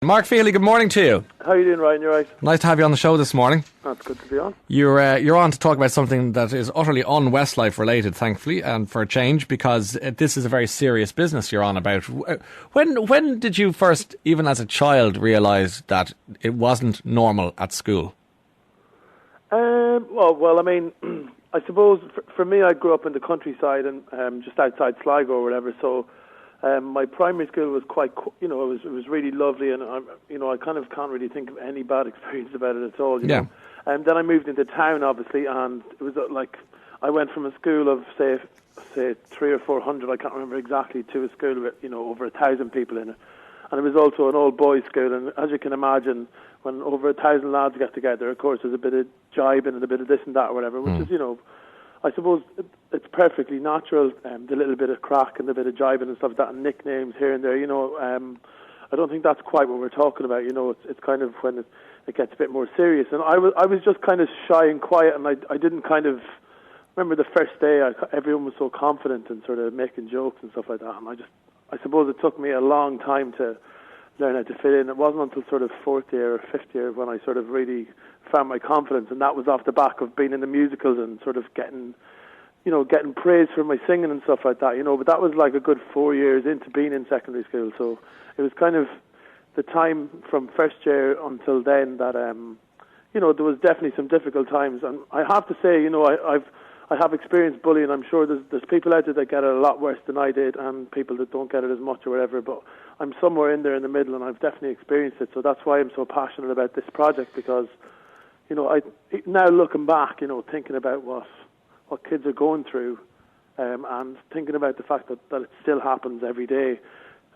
Mark Feehily, good morning to you. How are you doing, Ryan? You right? Nice to have you on the show this morning. That's good to be on. You're on to talk about something that is utterly un-Westlife related, thankfully, and for a change, because this is a very serious business you're on about. When did you first, even as a child, realise that it wasn't normal at school? Well, I mean, I suppose for me, I grew up in the countryside and just outside Sligo or whatever, so my primary school was quite, it was really lovely, and I kind of can't really think of any bad experience about it at all. You know? And then I moved into town, obviously, and it was like I went from a school of say 300 or 400, I can't remember exactly, to a school with over 1,000 people in it, and it was also an all boys school. And as you can imagine, when over 1,000 lads get together, of course, there's a bit of jibing and a bit of this and that or whatever, which is I suppose it's perfectly natural, the little bit of crack and the bit of jibing and stuff like that, and nicknames here and there, I don't think that's quite what we're talking about, it's kind of when it gets a bit more serious. And I was just kind of shy and quiet, and I didn't kind of, remember the first day, everyone was so confident and sort of making jokes and stuff like that, and I suppose it took me a long time to learn how to fit in. It wasn't until sort of fourth year or fifth year when I sort of really found my confidence, and that was off the back of being in the musicals and sort of getting praise for my singing and stuff like that, but that was like a good 4 years into being in secondary school, so it was kind of the time from first year until then that, there was definitely some difficult times, and I have to say, I have experienced bullying. I'm sure there's people out there that get it a lot worse than I did, and people that don't get it as much or whatever, but I'm somewhere in there in the middle, and I've definitely experienced it, so that's why I'm so passionate about this project, because now looking back, thinking about what kids are going through, and thinking about the fact that it still happens every day.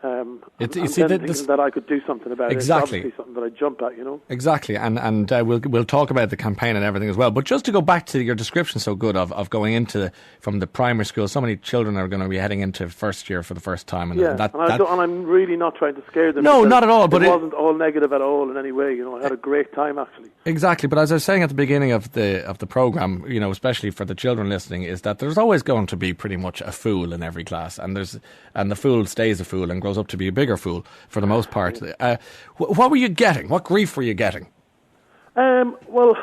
Thinking that I could do something about exactly. It's obviously something that I jump at, Exactly, and we'll talk about the campaign and everything as well. But just to go back to your description so good of going into from the primary school, so many children are going to be heading into first year for the first time. And and I'm really not trying to scare them. No, not at all. But it wasn't all negative at all in any way. I had a great time actually. Exactly, but as I was saying at the beginning of the programme, especially for the children listening, is that there's always going to be pretty much a fool in every class, and the fool stays a fool and grows up to be a bigger fool for the most part. What were you getting? What grief were you getting? Well,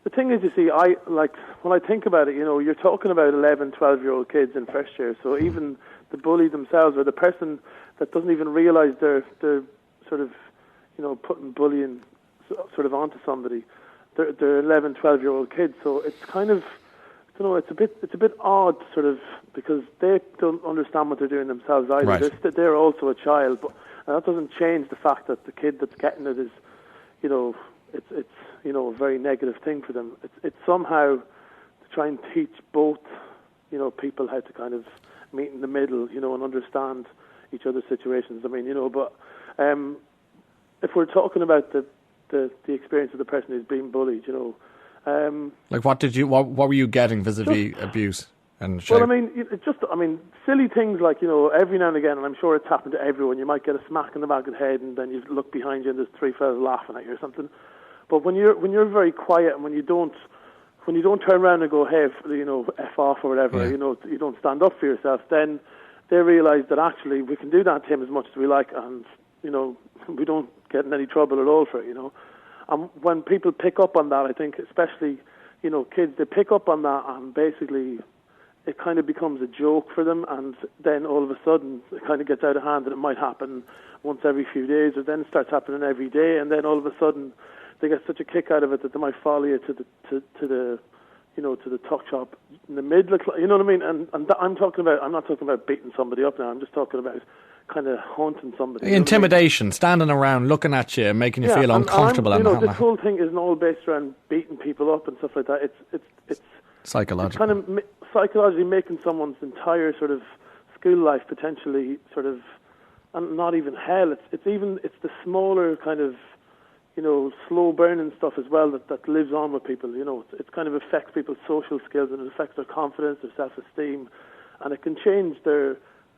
the thing is, you see, when I think about it, you're talking about 11, 12-year-old kids in first year, so even the bully themselves, or the person that doesn't even realise they're sort of, putting bullying sort of onto somebody, they're 11, 12-year-old kids, so it's kind of, it's a bit odd, sort of, because they don't understand what they're doing themselves either. Right. They're also a child, but that doesn't change the fact that the kid that's getting it is, it's a very negative thing for them. It's somehow to try and teach both, people how to kind of meet in the middle, and understand each other's situations. I mean, but if we're talking about the experience of the person who's being bullied, like what were you getting vis-a-vis abuse and shame? Well, I mean, silly things like, every now and again, and I'm sure it's happened to everyone, you might get a smack in the back of the head and then you look behind you and there's three fellas laughing at you or something. But when you're very quiet and when you don't turn around and go, hey, F off or whatever, you don't stand up for yourself, then they realise that actually we can do that to him as much as we like, and, we don't get in any trouble at all for it, And when people pick up on that, I think especially, kids, they pick up on that, and basically it kind of becomes a joke for them, and then all of a sudden it kind of gets out of hand, and it might happen once every few days, or then it starts happening every day, and then all of a sudden they get such a kick out of it that they might follow you to the tuck shop in the middle, you know what I mean? And I'm not talking about beating somebody up now. I'm just talking about kind of haunting somebody. Intimidation, standing around, looking at you, making you feel uncomfortable. This whole thing isn't all based around beating people up and stuff like that. It's psychological. It's kind of psychologically making someone's entire sort of school life potentially sort of, and not even hell. It's the smaller kind of, slow burning stuff as well that lives on with people. It kind of affects people's social skills, and it affects their confidence, their self-esteem, and it can change their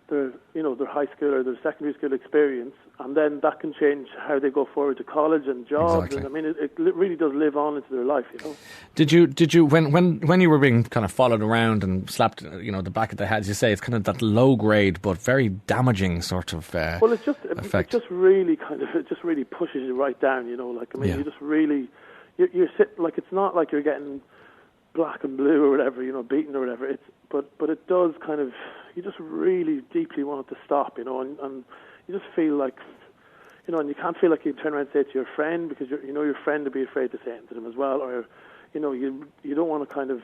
high school or their secondary school experience, and then that can change how they go forward to college and jobs. Exactly. And I mean, it really does live on into their life, you know. Did you when you were being kind of followed around and slapped, the back of the head, as you say, it's kind of that low grade but very damaging sort of well, it just really pushes you right down, you know. Like, I mean, you just really you're like, it's not like you're getting black and blue or whatever, you know, beaten or whatever. But it does kind of, you just really deeply want it to stop, you know, and you just feel like, you know, and you can't feel like you turn around and say it to your friend, because your friend would be afraid to say it to them as well, or, you know, you don't want to kind of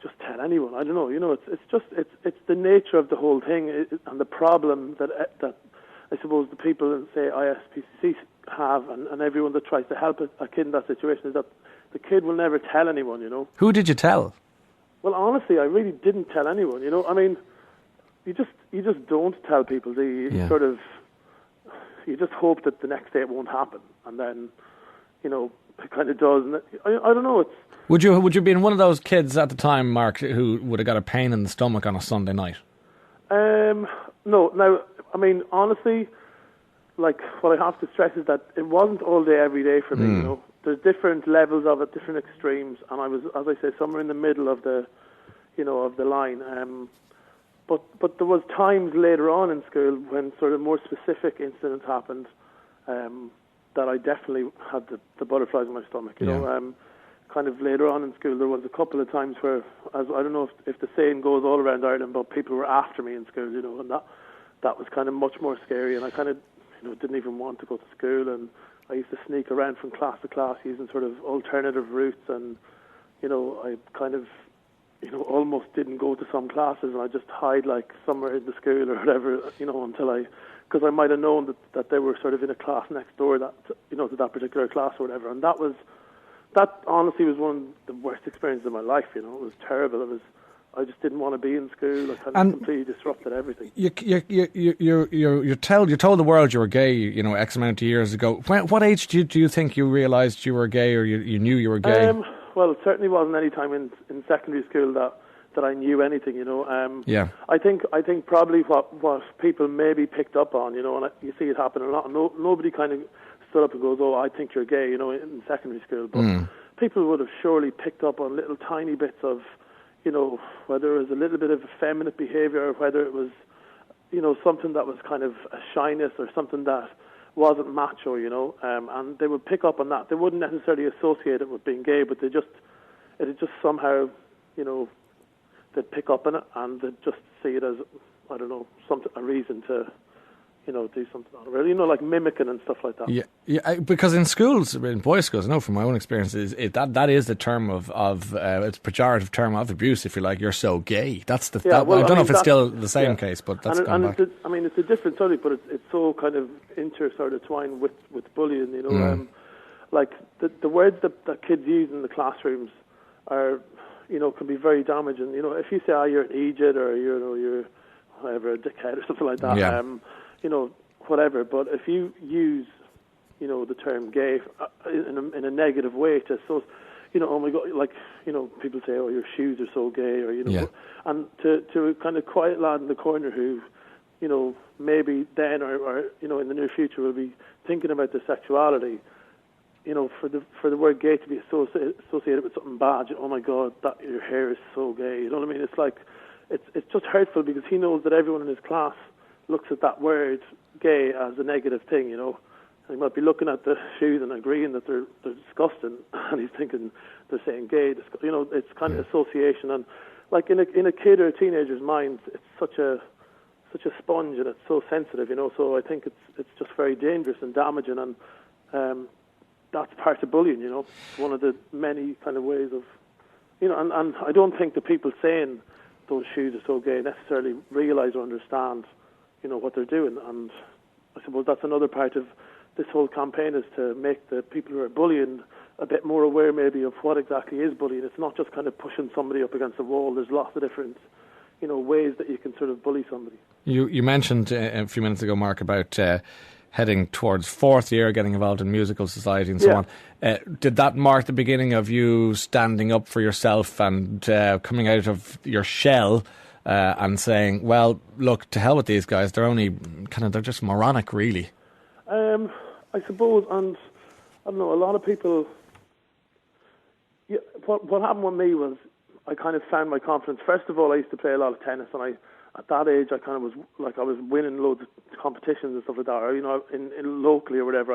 just tell anyone. I don't know, you know, it's the nature of the whole thing, and the problem that I suppose the people in, say, ISPCC have, and everyone that tries to help a kid in that situation, is that the kid will never tell anyone, you know. Who did you tell? Well, honestly, I really didn't tell anyone, you know. I mean, you just don't tell people, do you? You just hope that the next day it won't happen, and then, you know, it kind of does. And I don't know. Would you be in one of those kids at the time, Mark, who would have got a pain in the stomach on a Sunday night? No. Now, I mean, honestly, like, what I have to stress is that it wasn't all day every day for me. You know, there's different levels of it, different extremes, and I was, as I say, somewhere in the middle of the, you know, of the line. But there was times later on in school when sort of more specific incidents happened, that I definitely had the butterflies in my stomach. You know, kind of later on in school, there was a couple of times where, as I don't know if the saying goes all around Ireland, but people were after me in school. You know, and that was kind of much more scary, and I kind of, you know, didn't even want to go to school, and I used to sneak around from class to class using sort of alternative routes, and, you know, I kind of, you know, almost didn't go to some classes, and I just hide like somewhere in the school or whatever, you know, because I might have known that they were sort of in a class next door, that, you know, to that particular class or whatever, and that honestly was one of the worst experiences of my life. You know, it was terrible. I just didn't want to be in school. I kind of completely disrupted everything. You're told the world you were gay, you know, X amount of years ago. What age do you think you realised you were gay, or you knew you were gay? Well, it certainly wasn't any time in secondary school that I knew anything, you know. I think probably what people maybe picked up on, you know, and you see it happen a lot. Nobody kind of stood up and goes, "Oh, I think you're gay," you know, in secondary school. But people would have surely picked up on little tiny bits of, you know, whether it was a little bit of effeminate behaviour, or whether it was, you know, something that was kind of a shyness, or something that wasn't macho, you know, and they would pick up on that. They wouldn't necessarily associate it with being gay, but it just somehow, you know, they'd pick up on it, and they'd just see it as, I don't know, a reason to, you know, do something on it. You know, like mimicking and stuff like that. Yeah. Because in schools, in boys' schools, I know from my own experience, that is the term of it's a pejorative term of abuse, if you like. You're so gay. That's the. I don't know if it's still the same case, but that's gone back. It's a different subject, but it's so kind of twined with bullying. You know, like the words that kids use in the classrooms are, you know, can be very damaging. You know, if you say, "You're an idiot," or you're whatever, a dickhead, or something like that. Yeah. You know, whatever. But if you use, you know, the term gay in a negative way to, so, you know, oh my God, like, you know, people say, "Oh, your shoes are so gay," or, you know, and to a kind of quiet lad in the corner who, you know, maybe then or you know, in the near future will be thinking about their sexuality, you know, for the word gay to be associated with something bad, oh my God, that your hair is so gay. You know what I mean? It's like, it's just hurtful, because he knows that everyone in his class looks at that word gay as a negative thing, you know. He might be looking at the shoes and agreeing that they're disgusting, and he's thinking they're saying gay. You know, it's kind of association, and like in a kid or a teenager's mind, it's such a sponge, and it's so sensitive, you know. So I think it's just very dangerous and damaging, and that's part of bullying, you know. It's one of the many kind of ways of, you know, and I don't think the people saying those shoes are so gay necessarily realise or understand, you know, what they're doing. And I suppose that's another part of this whole campaign, is to make the people who are bullying a bit more aware maybe of what exactly is bullying. It's not just kind of pushing somebody up against the wall. There's lots of different, you know, ways that you can sort of bully somebody. You mentioned a few minutes ago, Mark, about heading towards fourth year, getting involved in musical society and so on. Did that mark the beginning of you standing up for yourself and coming out of your shell and saying, well, look, to hell with these guys, they're just moronic, really? I suppose, and I don't know, a lot of people. Yeah, what happened with me was I kind of found my confidence. First of all, I used to play a lot of tennis, and at that age I kind of was like I was winning loads of competitions and stuff like that, or in locally or whatever.